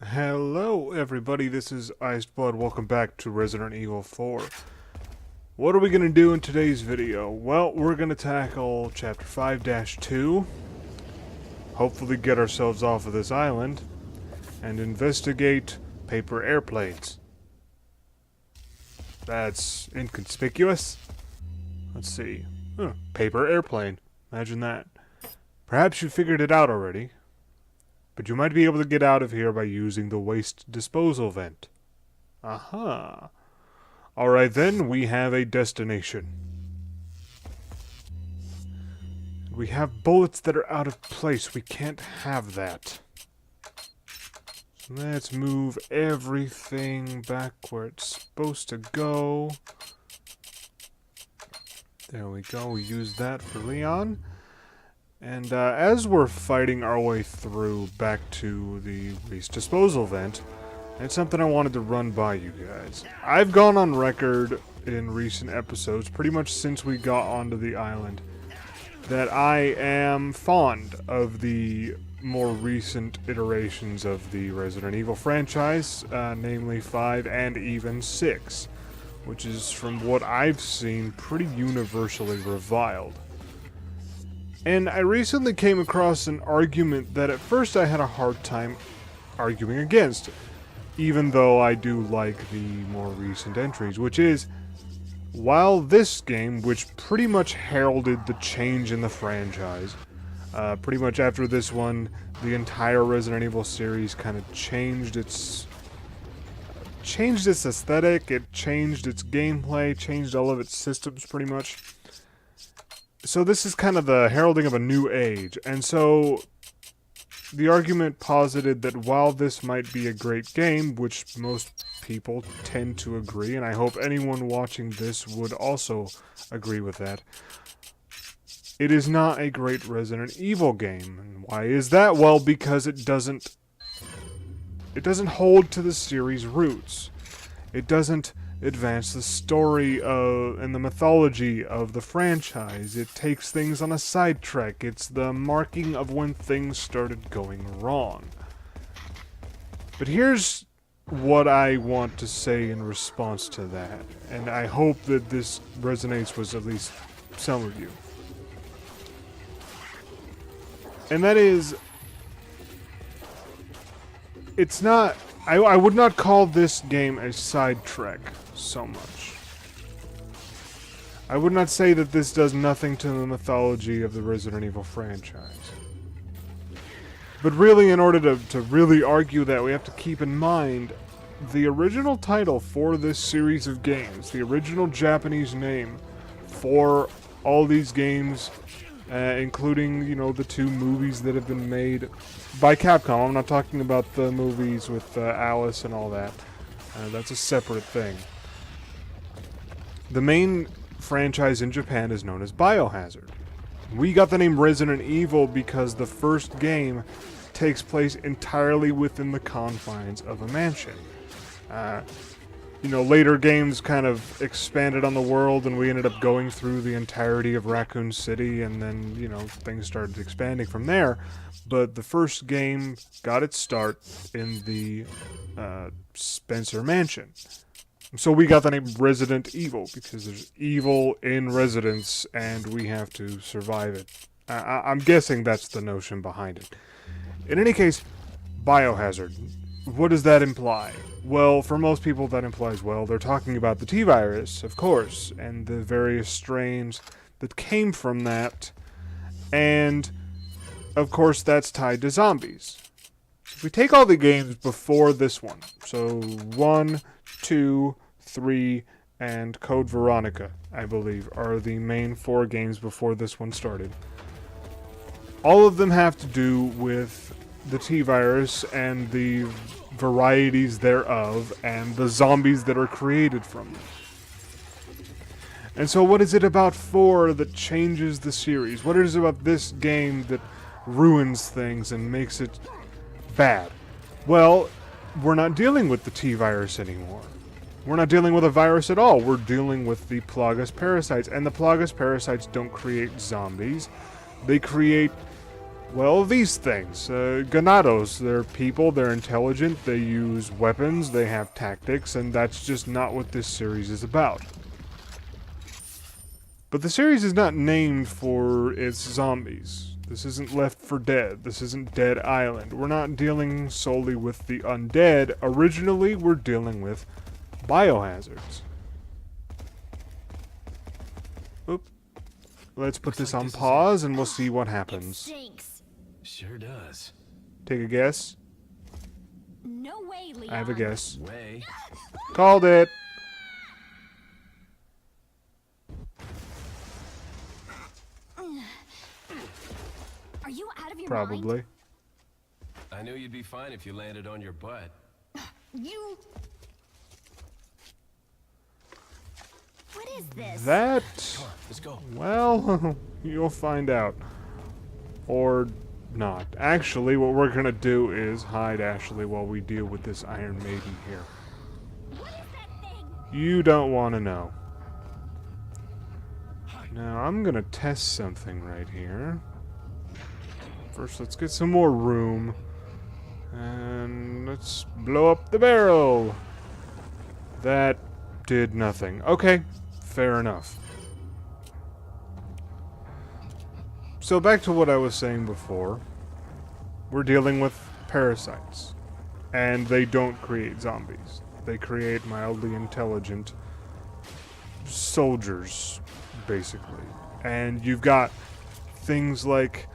Hello everybody, this is Iced Blood. Welcome back to Resident Evil 4. What are we going to do in today's video? Well, we're going to tackle Chapter 5-2, hopefully get ourselves off of this island, and investigate paper airplanes. That's inconspicuous. Let's see. Paper airplane. Imagine that. Perhaps you figured it out already, but you might be able to get out of here by using the waste disposal vent. Aha. Alright then, we have a destination. We have bullets that are out of place. We can't have that. So let's move everything back where it's supposed to go. There we go. We use that for Leon. And as we're fighting our way through back to the waste disposal vent, it's something I wanted to run by you guys. I've gone on record in recent episodes, pretty much since we got onto the island, that I am fond of the more recent iterations of the Resident Evil franchise, namely 5 and even 6, which is, from what I've seen, pretty universally reviled. And I recently came across an argument that at first I had a hard time arguing against, even though I do like the more recent entries, which is, while this game, which pretty much heralded the change in the franchise, pretty much after this one, the entire Resident Evil series kind of changed its aesthetic, it changed its gameplay, changed all of its systems pretty much. So this is kind of the heralding of a new age, and so the argument posited that while this might be a great game, which most people tend to agree, and I hope anyone watching this would also agree with that, it is not a great Resident Evil game. And why is that? Well, because it doesn't hold to the series' roots. It doesn't advance the story and the mythology of the franchise. It takes things on a sidetrack. It's the marking of when things started going wrong. But here's what I want to say in response to that, and I hope that this resonates with at least some of you. And that is, it's not, I would not call this game a sidetrack so much. I would not say that this does nothing to the mythology of the Resident Evil franchise. But really, in order to really argue that, we have to keep in mind the original title for this series of games, the original Japanese name for all these games, including, you know, the 2 movies that have been made by Capcom. I'm not talking about the movies with Alice and all that. That's a separate thing. The main franchise in Japan is known as Biohazard. We got the name Resident Evil because the first game takes place entirely within the confines of a mansion. You know, later games kind of expanded on the world, and we ended up going through the entirety of Raccoon City, and then, you know, things started expanding from there. But the first game got its start in the Spencer Mansion. So we got the name Resident Evil, because there's evil in residence, and we have to survive it. I'm guessing that's the notion behind it. In any case, Biohazard. What does that imply? Well, for most people that implies, well, they're talking about the T-Virus, of course, and the various strains that came from that, and, of course, that's tied to zombies. If we take all the games before this one, so 1, 2, 3, and Code Veronica, I believe, are the main 4 games before this one started. All of them have to do with the T-Virus and the varieties thereof, and the zombies that are created from them. And so what is it about 4 that changes the series? What is it about this game that ruins things and makes it bad? Well, we're not dealing with the T-Virus anymore. We're not dealing with a virus at all. We're dealing with the Plagas parasites, and the Plagas parasites don't create zombies. They create Well, these things. Ganados, they're people, they're intelligent, they use weapons, they have tactics, and that's just not what this series is about. But the series is not named for its zombies. This isn't Left 4 Dead. This isn't Dead Island. We're not dealing solely with the undead. Originally, we're dealing with biohazards. Oop. Let's put this on pause and we'll see what happens. Sure does. Take a guess. No way, Leon. I have a guess. Way. Called it. Are you out of your Probably. mind? I knew you'd be fine if you landed on your butt. You... What is this? That... Come on, let's go. Well, you'll find out. Or not. Actually, what we're gonna do is hide Ashley while we deal with this Iron Maiden here. What is that thing? You don't want to know. Now, I'm gonna test something right here. First, let's get some more room. And let's blow up the barrel. That did nothing. Okay, fair enough. So back to what I was saying before. We're dealing with parasites. And they don't create zombies. They create mildly intelligent soldiers, basically. And you've got things like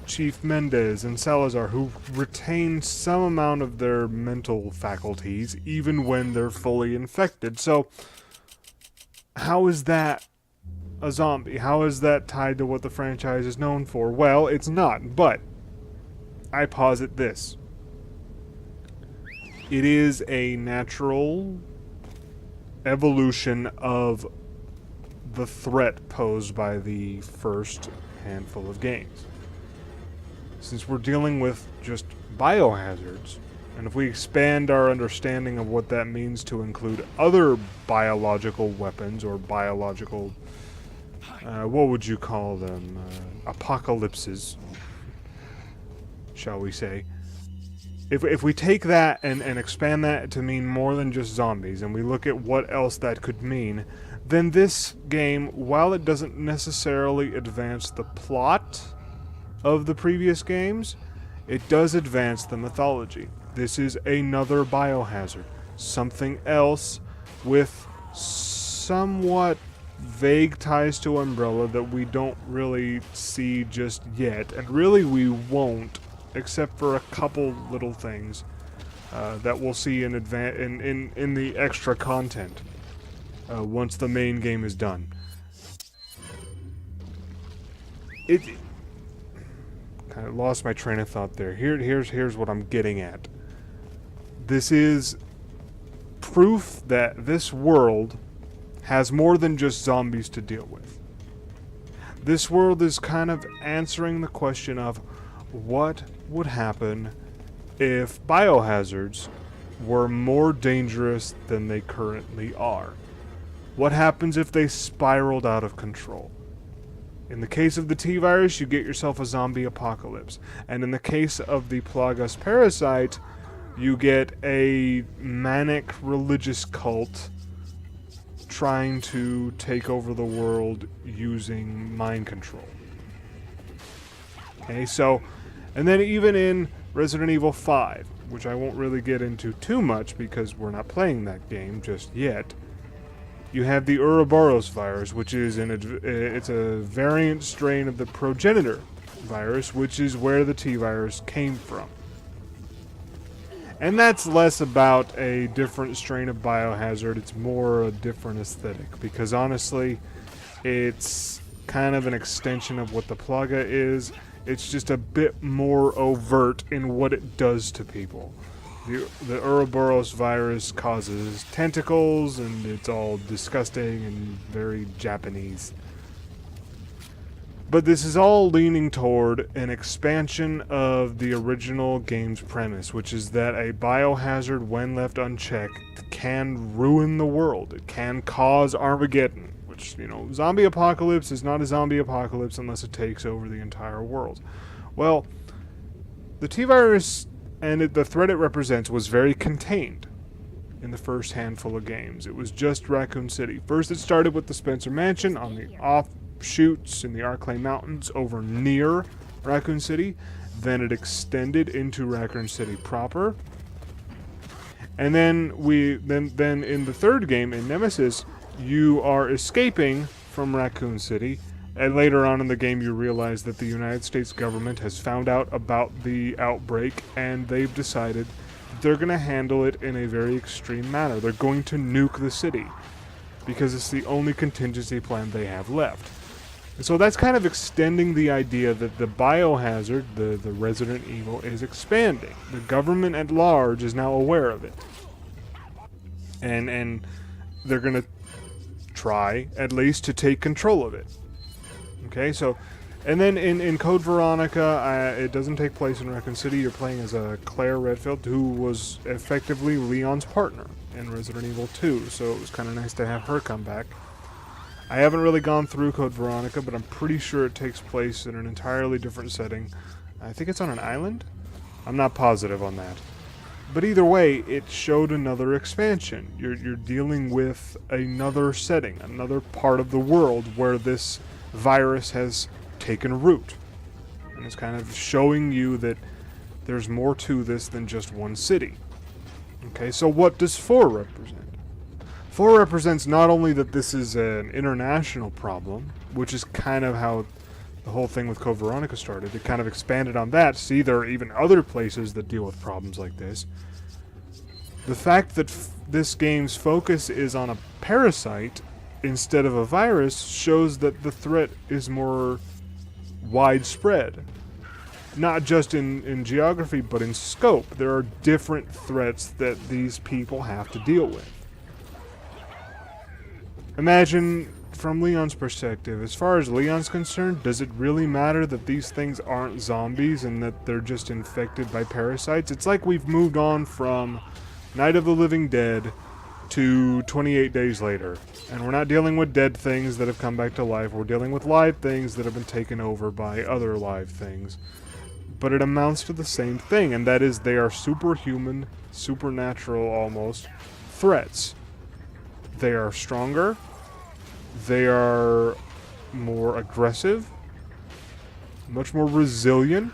Chief Mendez and Salazar, who retain some amount of their mental faculties even when they're fully infected. So, how is that a zombie? How is that tied to what the franchise is known for? Well, it's not, but I posit this. It is a natural evolution of the threat posed by the first handful of games. Since we're dealing with just biohazards, and if we expand our understanding of what that means to include other biological weapons or biological, what would you call them? Apocalypses, shall we say. If we take that and expand that to mean more than just zombies, and we look at what else that could mean, then this game, while it doesn't necessarily advance the plot of the previous games, it does advance the mythology. This is another biohazard. Something else with somewhat vague ties to Umbrella that we don't really see just yet, and really we won't, except for a couple little things that we'll see in the extra content once the main game is done. I lost my train of thought there. Here's what I'm getting at. This is proof that this world has more than just zombies to deal with. This world is kind of answering the question of what would happen if biohazards were more dangerous than they currently are. What happens if they spiraled out of control? In the case of the T-virus, you get yourself a zombie apocalypse. And in the case of the Plagas parasite, you get a manic religious cult trying to take over the world using mind control. Okay, so, and then even in Resident Evil 5, which I won't really get into too much because we're not playing that game just yet, you have the Ouroboros virus, which is it's a variant strain of the progenitor virus, which is where the T-virus came from. And that's less about a different strain of biohazard, it's more a different aesthetic, because honestly, it's kind of an extension of what the Plaga is. It's just a bit more overt in what it does to people. The Ouroboros virus causes tentacles, and it's all disgusting and very Japanese. But this is all leaning toward an expansion of the original game's premise, which is that a biohazard, when left unchecked, can ruin the world. It can cause Armageddon, which, you know, zombie apocalypse is not a zombie apocalypse unless it takes over the entire world. Well, the T-Virus and the threat it represents was very contained in the first handful of games. It was just Raccoon City. First it started with the Spencer Mansion on the offshoots in the Arclay Mountains over near Raccoon City. Then it extended into Raccoon City proper. And then then in the third game, in Nemesis, you are escaping from Raccoon City. And later on in the game, you realize that the United States government has found out about the outbreak, and they've decided they're going to handle it in a very extreme manner. They're going to nuke the city, because it's the only contingency plan they have left. And so that's kind of extending the idea that the biohazard, the Resident Evil, is expanding. The government at large is now aware of it. And they're going to try, at least, to take control of it. Okay, so, and then in Code Veronica, it doesn't take place in Raccoon City. You're playing as a Claire Redfield, who was effectively Leon's partner in Resident Evil 2, so it was kind of nice to have her come back. I haven't really gone through Code Veronica, but I'm pretty sure it takes place in an entirely different setting. I think it's on an island? I'm not positive on that. But either way, it showed another expansion. You're dealing with another setting, another part of the world where this virus has taken root. And it's kind of showing you that there's more to this than just one city. Okay, so what does 4 represent? 4 represents not only that this is an international problem, which is kind of how the whole thing with Code Veronica started. It kind of expanded on that. See, there are even other places that deal with problems like this. The fact that this game's focus is on a parasite instead of a virus shows that the threat is more widespread. Not just in geography, but in scope. There are different threats that these people have to deal with. Imagine, from Leon's perspective, as far as Leon's concerned, does it really matter that these things aren't zombies and that they're just infected by parasites? It's like we've moved on from Night of the Living Dead to 28 Days Later. And we're not dealing with dead things that have come back to life. We're dealing with live things that have been taken over by other live things. But it amounts to the same thing, and that is they are superhuman, supernatural almost, threats. They are stronger. They are more aggressive. Much more resilient.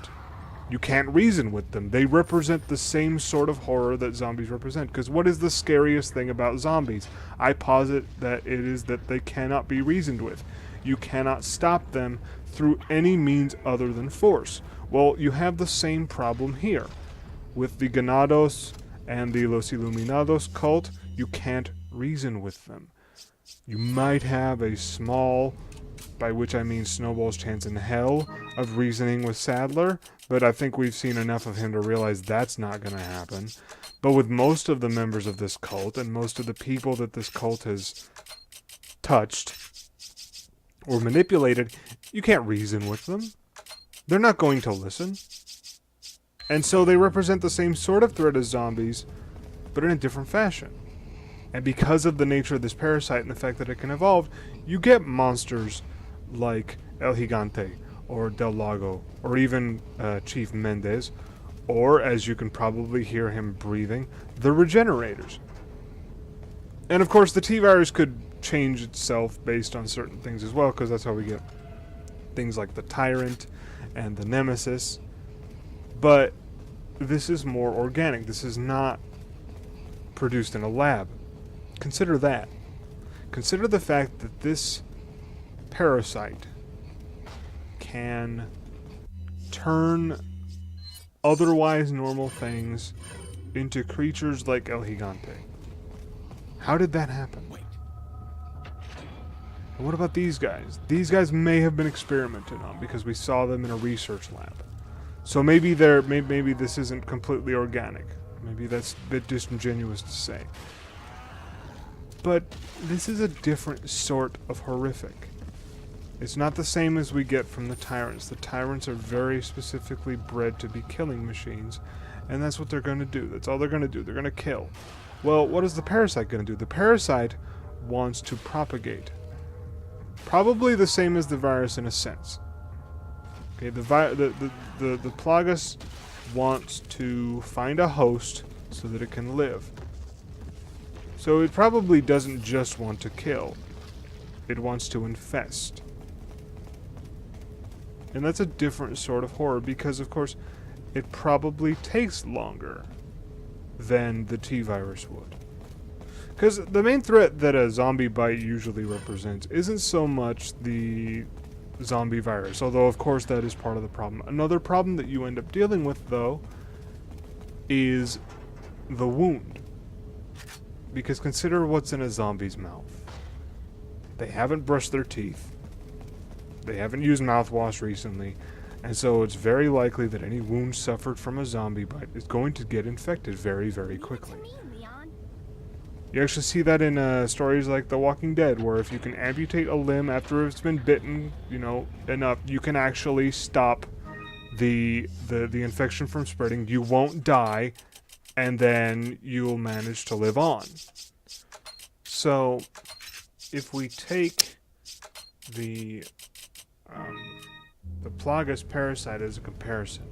You can't reason with them. They represent the same sort of horror that zombies represent. Because what is the scariest thing about zombies? I posit that it is that they cannot be reasoned with. You cannot stop them through any means other than force. Well, you have the same problem here. With the Ganados and the Los Iluminados cult, you can't reason with them. You might have a small, by which I mean Snowball's chance in hell, of reasoning with Sadler, but I think we've seen enough of him to realize that's not going to happen. But with most of the members of this cult, and most of the people that this cult has touched or manipulated, you can't reason with them. They're not going to listen. And so they represent the same sort of threat as zombies, but in a different fashion. And because of the nature of this parasite and the fact that it can evolve, you get monsters like El Gigante, or Del Lago, or even Chief Mendez, or, as you can probably hear him breathing, the Regenerators. And of course, the T-Virus could change itself based on certain things as well, because that's how we get things like the Tyrant and the Nemesis. But this is more organic. This is not produced in a lab. Consider that. Consider the fact that this parasite can turn otherwise normal things into creatures like El Gigante. How did that happen? And what about these guys? These guys may have been experimented on because we saw them in a research lab. So maybe maybe this isn't completely organic. Maybe that's a bit disingenuous to say. But this is a different sort of horrific. It's not the same as we get from the Tyrants. The Tyrants are very specifically bred to be killing machines, and that's what they're going to do. That's all they're going to do. They're going to kill. Well, what is the parasite going to do? The parasite wants to propagate. probably the same as the virus in a sense. Okay, the Plagas wants to find a host so that it can live. So it probably doesn't just want to kill. It wants to infest. And that's a different sort of horror because, of course, it probably takes longer than the T-virus would. Because the main threat that a zombie bite usually represents isn't so much the zombie virus, although of course that is part of the problem. Another problem that you end up dealing with, though, is the wound. Because consider what's in a zombie's mouth. They haven't brushed their teeth. They haven't used mouthwash recently. And so it's very likely that any wound suffered from a zombie bite is going to get infected very, very quickly. You actually see that in stories like The Walking Dead, where if you can amputate a limb after it's been bitten, you know, enough, you can actually stop the infection from spreading. You won't die, and then you'll manage to live on. So, if we take the Plagas parasite as a comparison,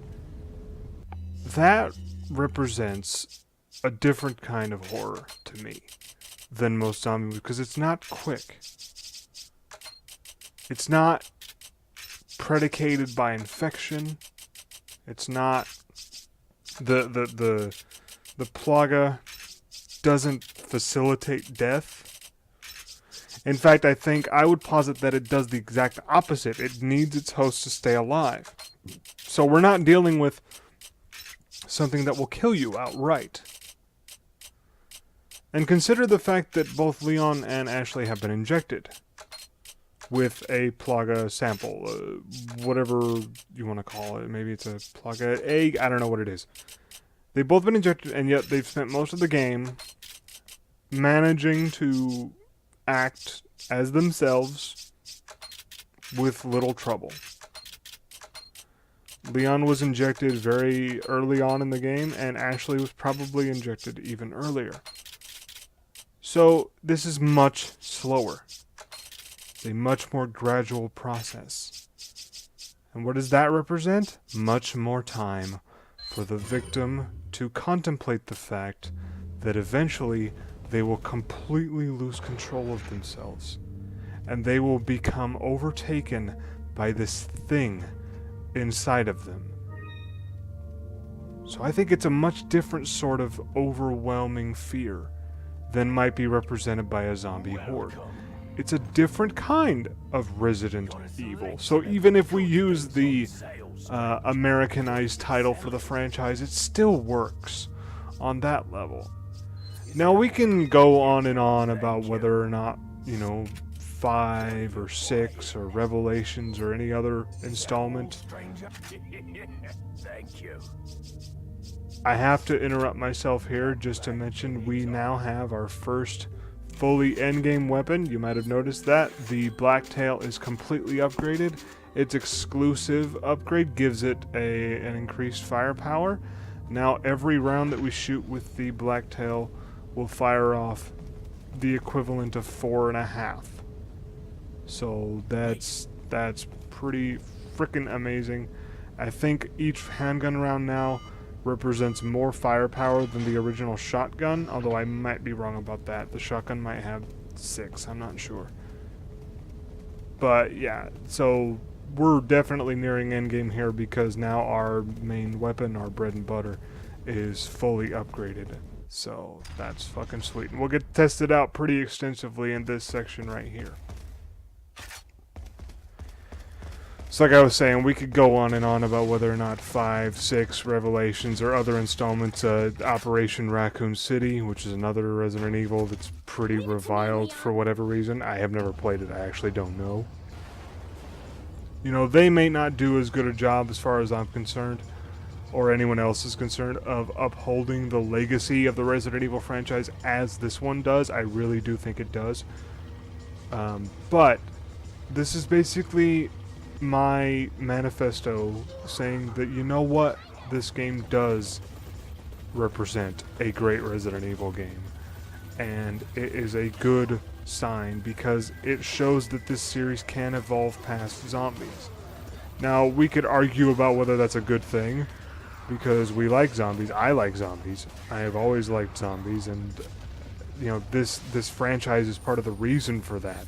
that represents a different kind of horror to me than most zombie movies, because it's not quick. It's not predicated by infection. It's not the Plaga doesn't facilitate death. In fact, I would posit that it does the exact opposite. It needs its host to stay alive. So we're not dealing with something that will kill you outright. And consider the fact that both Leon and Ashley have been injected with a Plaga sample. Whatever you want to call it. Maybe it's a Plaga egg. I don't know what it is. They've both been injected, and yet they've spent most of the game managing to act as themselves with little trouble. Leon was injected very early on in the game, and Ashley was probably injected even earlier. So this is much slower. It's a much more gradual process. And what does that represent? Much more time for the victim to contemplate the fact that eventually they will completely lose control of themselves. And they will become overtaken by this thing inside of them. So I think it's a much different sort of overwhelming fear than might be represented by a zombie horde. It's a different kind of Resident Evil. So even if we use the Americanized title for the franchise, it still works on that level. Now we can go on and on about whether or not, 5 or 6 or Revelations or any other installment. Thank you. I have to interrupt myself here just to mention we now have our first fully endgame weapon. You might have noticed that. The Blacktail is completely upgraded. Its exclusive upgrade gives it an increased firepower. Now every round that we shoot with the Blacktail will fire off the equivalent of 4.5. So that's pretty freaking amazing. I think each handgun round now represents more firepower than the original shotgun, although I might be wrong about that. The shotgun might have 6, I'm not sure. But yeah, so we're definitely nearing endgame here because now our main weapon, our bread and butter, is fully upgraded. So that's fucking sweet. And we'll get tested out pretty extensively in this section right here. So like I was saying, we could go on and on about whether or not 5, 6, Revelations, or other installments, Operation Raccoon City, which is another Resident Evil that's pretty reviled for whatever reason. I have never played it, I actually don't know. They may not do as good a job as far as I'm concerned, or anyone else is concerned, of upholding the legacy of the Resident Evil franchise as this one does. I really do think it does. But this is basically my manifesto saying that, you know what, this game does represent a great Resident Evil game. and it is a good sign because it shows that this series can evolve past zombies. Now, we could argue about whether that's a good thing, because we like zombies. I like zombies. I have always liked zombies, and you know, this franchise is part of the reason for that.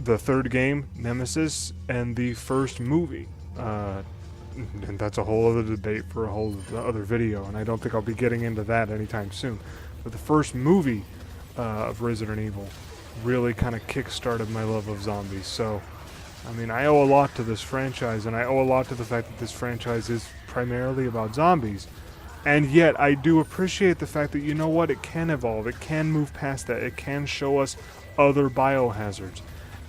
The third game, Nemesis, and the first movie. And that's a whole other debate for a whole other video, and I don't think I'll be getting into that anytime soon. But the first movie of Resident Evil really kind of kick-started my love of zombies. So, I mean, I owe a lot to this franchise, and I owe a lot to the fact that this franchise is primarily about zombies. And yet, I do appreciate the fact that, you know what, it can evolve, it can move past that, it can show us other biohazards.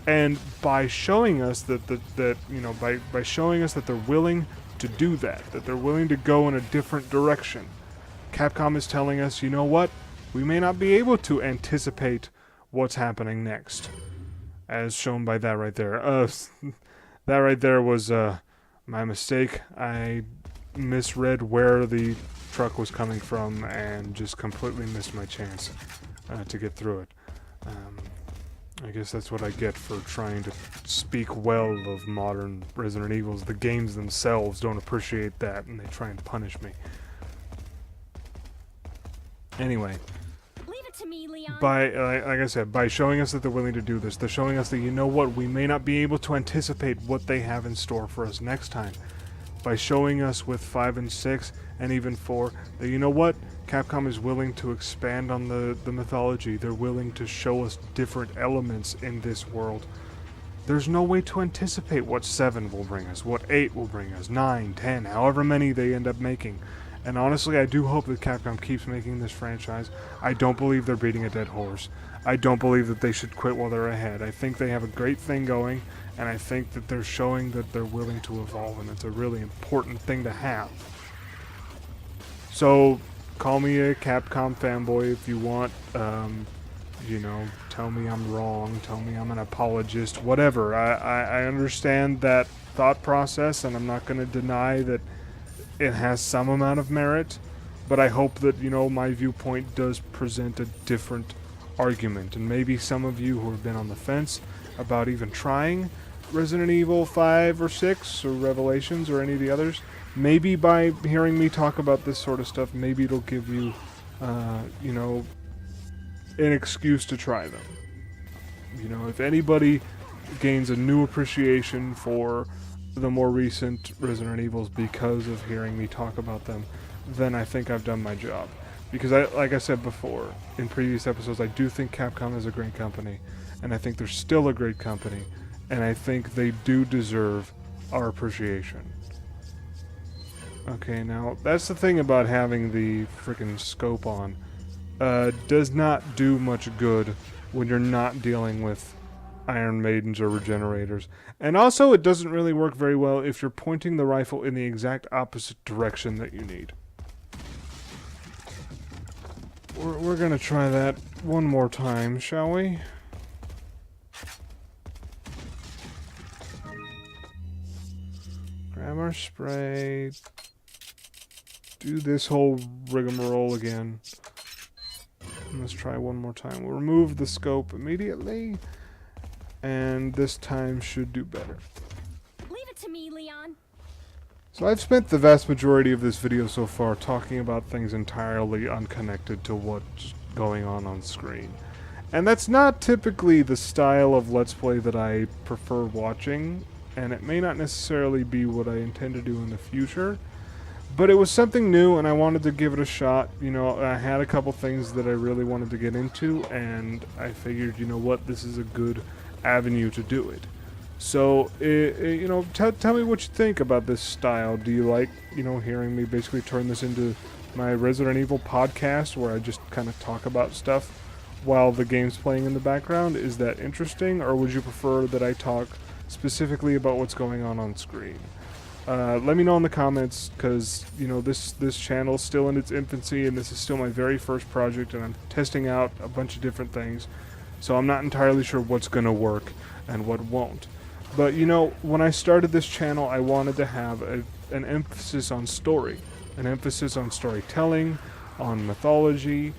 And by showing us by showing us that they're willing to do that they're willing to go in a different direction, Capcom is telling us, you know what, we may not be able to anticipate what's happening next. As shown by that right there. That right there was my mistake. I misread where the truck was coming from and just completely missed my chance to get through it. I guess that's what I get for trying to speak well of modern Resident Evils. The games themselves don't appreciate that, and they try and punish me. Anyway, Leave it to me, Leon. like I said, by showing us that they're willing to do this, they're showing us that, you know what, we may not be able to anticipate what they have in store for us next time. By showing us with 5 and 6, and even 4, that, you know what, Capcom is willing to expand on the mythology. They're willing to show us different elements in this world. There's no way to anticipate what 7 will bring us, what 8 will bring us, 9, 10, however many they end up making. And honestly, I do hope that Capcom keeps making this franchise. I don't believe they're beating a dead horse. I don't believe that they should quit while they're ahead. I think they have a great thing going, and I think that they're showing that they're willing to evolve, and it's a really important thing to have. So, call me a Capcom fanboy if you want. You know, tell me I'm wrong, tell me I'm an apologist, whatever. I understand that thought process, and I'm not going to deny that it has some amount of merit, but I hope that, you know, my viewpoint does present a different argument, and maybe some of you who have been on the fence about even trying Resident Evil 5 or 6 or Revelations or any of the others, maybe by hearing me talk about this sort of stuff, maybe it'll give you, you know, an excuse to try them. You know, if anybody gains a new appreciation for the more recent Resident Evils because of hearing me talk about them, then I think I've done my job. Because like I said before, in previous episodes, I do think Capcom is a great company, and I think they're still a great company, and I think they do deserve our appreciation. Okay, now, that's the thing about having the frickin' scope on. Does not do much good when you're not dealing with Iron Maidens or Regenerators. And also, it doesn't really work very well if you're pointing the rifle in the exact opposite direction that you need. We're gonna try that one more time, shall we? Grab our spray. Do this whole rigmarole again. And let's try one more time. We'll remove the scope immediately. And this time should do better. Leave it to me, Leon. So I've spent the vast majority of this video so far talking about things entirely unconnected to what's going on screen. And that's not typically the style of Let's Play that I prefer watching, and it may not necessarily be what I intend to do in the future, but it was something new and I wanted to give it a shot. You know, I had a couple things that I really wanted to get into, and I figured, you know what, this is a good avenue to do it. So, you know, tell me what you think about this style. Do you like, you know, hearing me basically turn this into my Resident Evil podcast where I just kind of talk about stuff while the game's playing in the background? Is that interesting, or would you prefer that I talk specifically about what's going on screen? Let me know in the comments, because, you know, this channel is still in its infancy, and this is still my very first project, and I'm testing out a bunch of different things. So I'm not entirely sure what's going to work and what won't. But, you know, when I started this channel, I wanted to have an emphasis on story, an emphasis on storytelling, on mythology,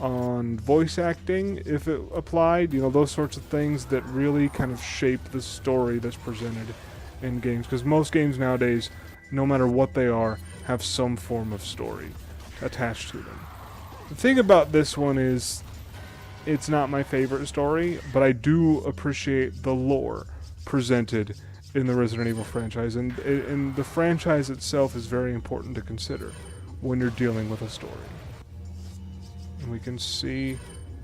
on voice acting, if it applied, you know, those sorts of things that really kind of shape the story that's presented in games. Because most games nowadays, no matter what they are, have some form of story attached to them. The thing about this one is, it's not my favorite story, but I do appreciate the lore presented in the Resident Evil franchise, and the franchise itself is very important to consider when you're dealing with a story. And we can see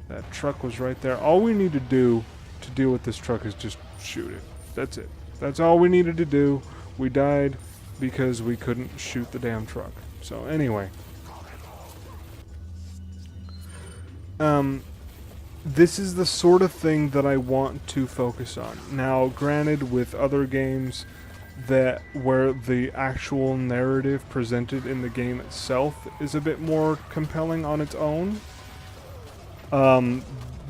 that truck was right there. All we need to do to deal with this truck is just shoot it. That's it. That's all we needed to do. We died because we couldn't shoot the damn truck. So anyway. This is the sort of thing that I want to focus on. Now, granted, with other games that where the actual narrative presented in the game itself is a bit more compelling on its own,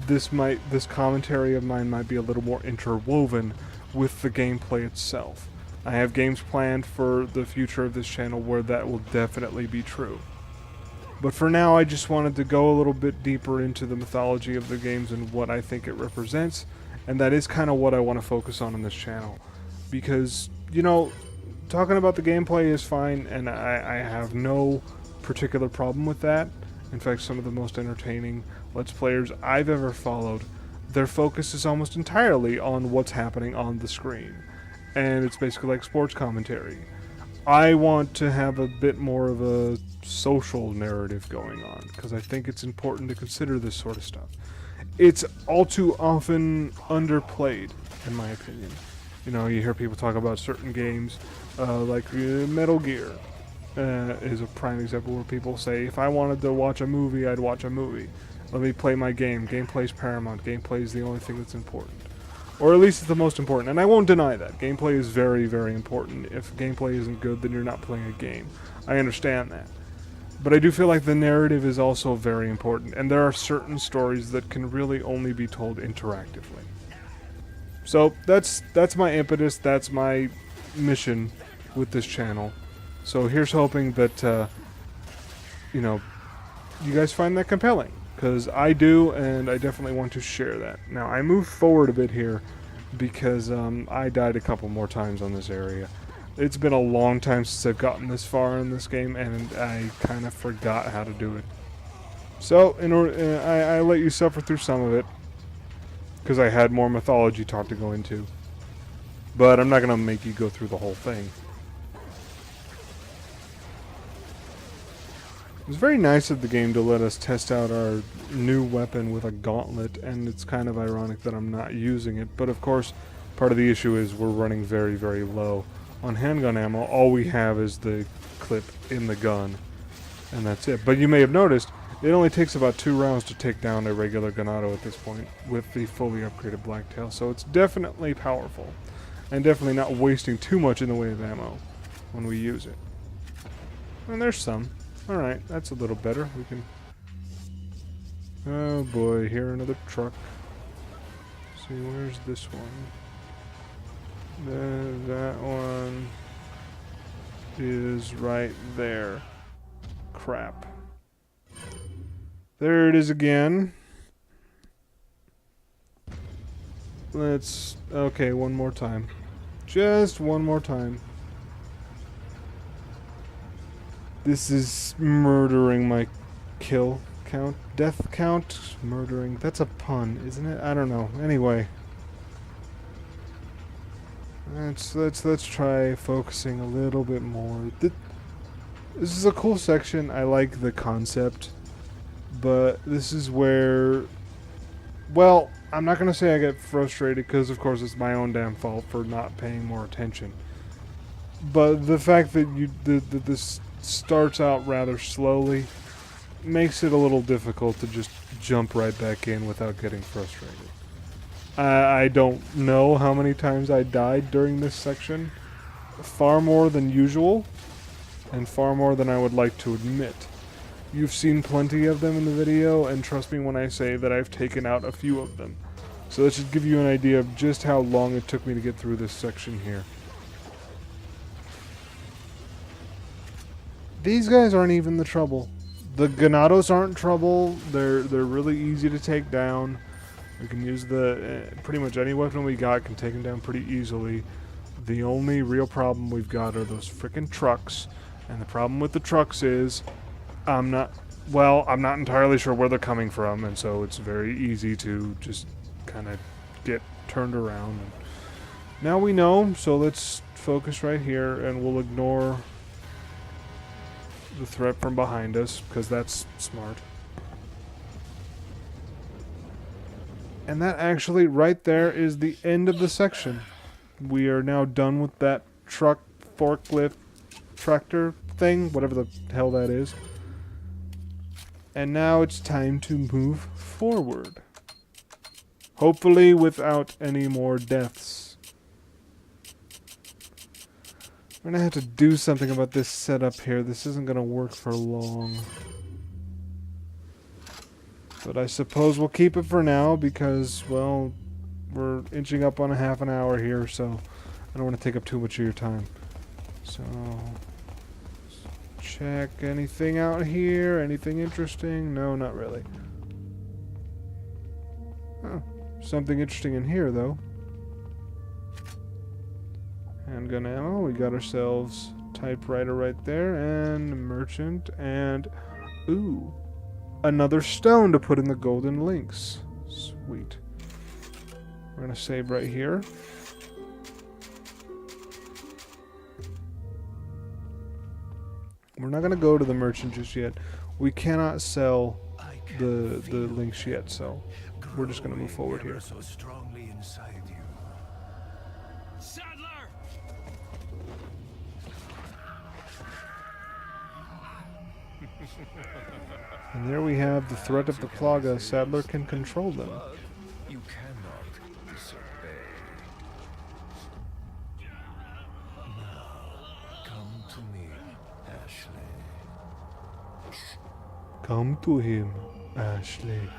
this commentary of mine might be a little more interwoven with the gameplay itself. I have games planned for the future of this channel where that will definitely be true. But for now, I just wanted to go a little bit deeper into the mythology of the games and what I think it represents, and that is kind of what I want to focus on this channel. Because, you know, talking about the gameplay is fine, and I have no particular problem with that. In fact, some of the most entertaining Let's Players I've ever followed, their focus is almost entirely on what's happening on the screen. And it's basically like sports commentary. I want to have a bit more of a social narrative going on, because I think it's important to consider this sort of stuff. It's all too often underplayed, in my opinion. You know, you hear people talk about certain games, like Metal Gear is a prime example where people say, if I wanted to watch a movie, I'd watch a movie. Let me play my game. Gameplay's paramount. Gameplay is the only thing that's important. Or at least it's the most important, and I won't deny that. Gameplay is very, very important. If gameplay isn't good, then you're not playing a game. I understand that. But I do feel like the narrative is also very important, and there are certain stories that can really only be told interactively. So that's my impetus, that's my mission with this channel. So here's hoping that, you know, you guys find that compelling. Because I do, and I definitely want to share that. Now, I moved forward a bit here because I died a couple more times on this area. It's been a long time since I've gotten this far in this game, and I kind of forgot how to do it. So, in order, I let you suffer through some of it, because I had more mythology talk to go into. But I'm not going to make you go through the whole thing. It was very nice of the game to let us test out our new weapon with a gauntlet, and it's kind of ironic that I'm not using it. But of course, part of the issue is we're running very, very low on handgun ammo. All we have is the clip in the gun, and that's it. But you may have noticed, it only takes about 2 rounds to take down a regular Ganado at this point with the fully upgraded Blacktail. So it's definitely powerful, and definitely not wasting too much in the way of ammo when we use it. And there's some. Alright, that's a little better. We can... Oh boy, here another truck. Let's see, where's this one? That one is right there. Crap. There it is again. Let's... Okay, one more time. Just one more time. This is murdering my kill count. Death count? Murdering. That's a pun, isn't it? I don't know. Anyway. Let's try focusing a little bit more. This is a cool section. I like the concept. But this is where... Well, I'm not going to say I get frustrated because, of course, it's my own damn fault for not paying more attention. But the fact that this starts out rather slowly makes it a little difficult to just jump right back in without getting frustrated. I don't know how many times I died during this section. Far more than usual, and far more than I would like to admit. You've seen plenty of them in the video, and trust me when I say that I've taken out a few of them. So that should give you an idea of just how long it took me to get through this section here. These guys aren't even the trouble. The Ganados aren't trouble. They're really easy to take down. We can use the pretty much any weapon we got can take them down pretty easily. The only real problem we've got are those frickin' trucks. And the problem with the trucks is I'm not entirely sure where they're coming from, and so it's very easy to just kind of get turned around. And now we know, so let's focus right here, and we'll ignore the threat from behind us, because that's smart. And that actually, right there, is the end of the section. We are now done with that truck, forklift, tractor thing, whatever the hell that is. And now it's time to move forward. Hopefully without any more deaths. We're gonna have to do something about this setup here. This isn't gonna work for long. But I suppose we'll keep it for now because, well, we're inching up on a half an hour here, so I don't want to take up too much of your time. So, check anything out here. Anything interesting? No, not really. Oh, something interesting in here, though. Handgun ammo. We got ourselves typewriter right there, and merchant, and ooh, another stone to put in the golden links. Sweet. We're gonna save right here. We're not gonna go to the merchant just yet. We cannot sell the links yet, so we're just gonna move forward here. So strongly inside you. Sadler! And there we have the threat of the Plaga. Sadler can control them. You cannot disobey. Now, come to me, Ashley. Come to him, Ashley.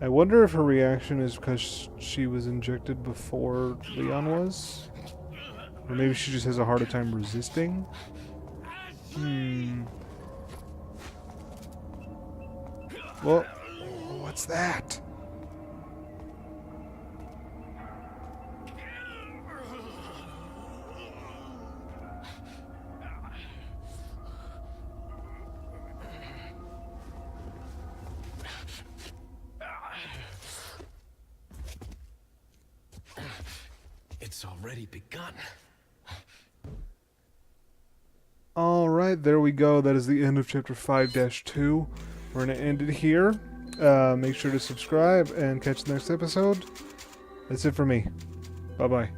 I wonder if her reaction is because she was injected before Leon was? Or maybe she just has a harder time resisting? Well, what's that? It's already begun. Alright, there we go. That is the end of Chapter 5-2. We're going to end it here. Make sure to subscribe and catch the next episode. That's it for me. Bye-bye.